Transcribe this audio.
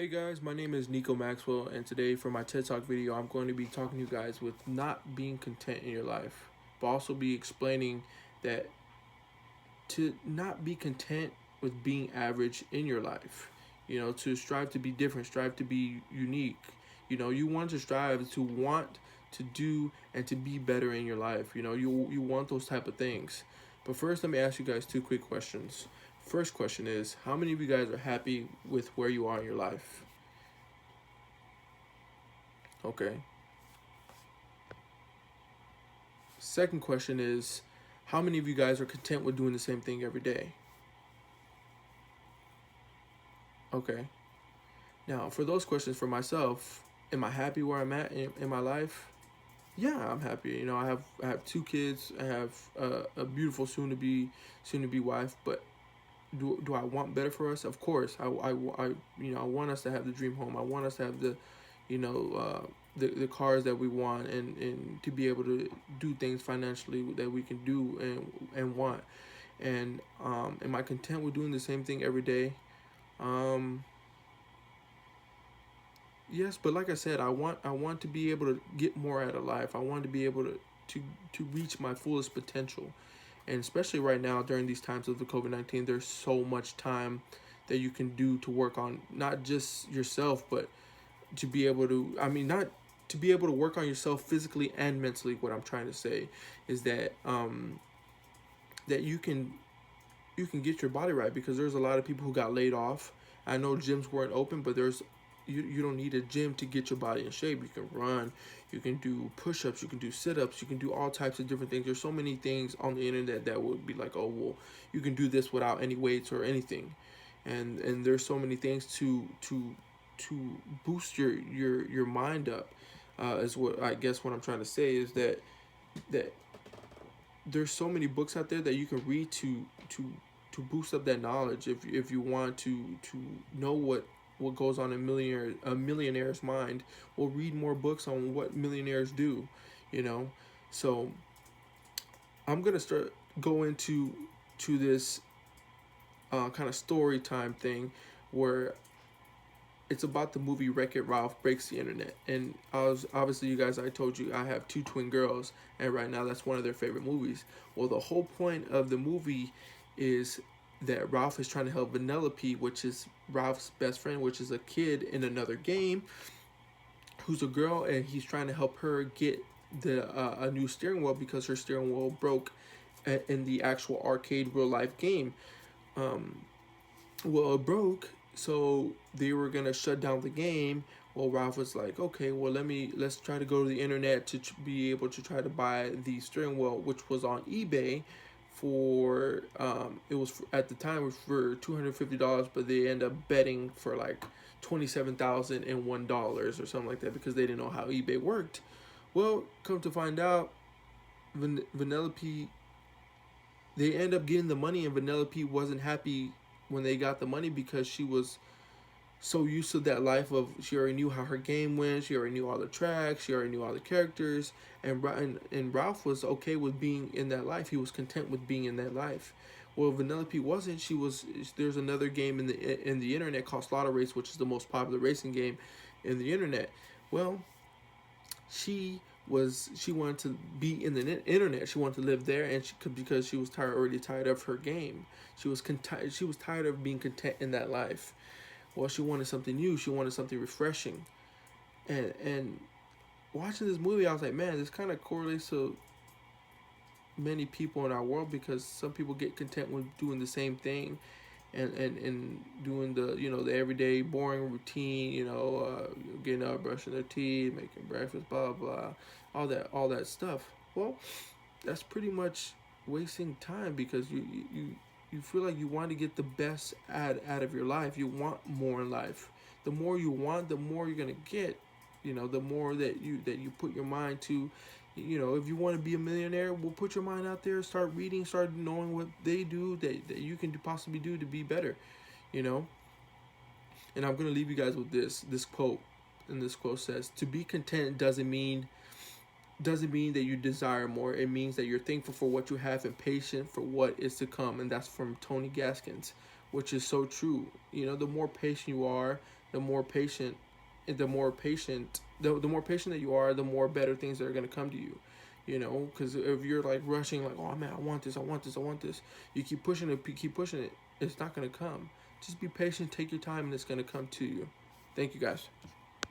Hey guys, my name is Nico Maxwell, and today for my TED Talk video, I'm going to be talking to you guys with not being content in your life, but also be explaining that to not be content with being average in your life, to strive to be different, strive to be unique. You want to strive to want to do and to be better in your life. You want those type of things. But first, let me ask you guys two quick questions. First question is, how many of you guys are happy with where you are in your life? Okay. Second question is, how many of you guys are content with doing the same thing every day? Okay. Now, for those questions for myself, am I happy where I'm at in my life? Yeah, I'm happy. I have two kids. I have a beautiful soon to be wife. But do I want better for us? Of course. I want us to have the dream home. I want us to have you know, the cars that we want, and to be able to do things financially that we can do and want. And am I content with doing the same thing every day? Um, yes, but like I said, I want to be able to get more out of life. I want to be able to reach my fullest potential. And especially right now during these times of the COVID-19, there's so much time that you can do to work on not just yourself, but to be able to, not to be able to work on yourself physically and mentally. What I'm trying to say is that that you can get your body right, because there's a lot of people who got laid off. I know gyms weren't open, but you don't need a gym to get your body in shape. You can run, you can do push-ups, you can do sit-ups, you can do all types of different things. There's so many things on the internet that would be like, oh well, you can do this without any weights or anything. And there's so many things to boost your mind up. Is what I guess what I'm trying to say is that there's so many books out there that you can read to boost up that knowledge. If you want to know what goes on in a millionaire's mind, we'll read more books on what millionaires do. you know so I'm gonna start go into this kind of story time thing, where it's about the movie Wreck-It Ralph Breaks the Internet. And obviously, you guys, I told you I have two twin girls, and right now that's one of their favorite movies. Well, the whole point of the movie is that Ralph is trying to help Vanellope, which is Ralph's best friend, which is a kid in another game, who's a girl, and he's trying to help her get the a new steering wheel because her steering wheel broke in the actual arcade real life game. Um, well, it broke, so they were gonna shut down the game. Well, Ralph was like, okay, well, let's try to go to the internet to be able to try to buy the steering wheel, which was on eBay for it was at the time was for $250, but they end up betting for like $27,001 or something like that, because they didn't know how eBay worked. Well, come to find out, Vanellope, they end up getting the money, and Vanellope wasn't happy when they got the money, because she was so used to that life of, she already knew how her game went, she already knew all the tracks, she already knew all the characters, and Ralph was okay with being in that life. He was content with being in that life. Well, Vanellope wasn't. She was. There's another game in the internet called Slaughter Race, which is the most popular racing game in the internet. Well, she wanted to be in the internet. She wanted to live there, and she could, because she was already tired of her game. She was tired of being content in that life. Well, she wanted something new. She wanted something refreshing. And watching this movie, I was like, man, this kind of correlates to many people in our world, because some people get content with doing the same thing, and doing the everyday boring routine, getting up, brushing their teeth, making breakfast, blah blah, all that stuff. Well, that's pretty much wasting time, because you feel like you want to get the best out of your life. You want more in life. The more you want, the more you're gonna get. The more that you put your mind to. If you want to be a millionaire, well, put your mind out there, start reading, start knowing what they do that you can possibly do to be better. you know and I'm gonna leave you guys with this quote. And this quote says, to be content doesn't mean that you desire more. It means that you're thankful for what you have and patient for what is to come. And that's from Tony Gaskins, which is so true. The more patient you are, the more patient, the more patient, the more patient that you are, the more better things that are going to come to you. You know, because if you're like rushing, like, oh man, I want this, I want this, I want this, you keep pushing it, keep pushing it, it's not going to come. Just be patient, take your time, and it's going to come to you. Thank you guys.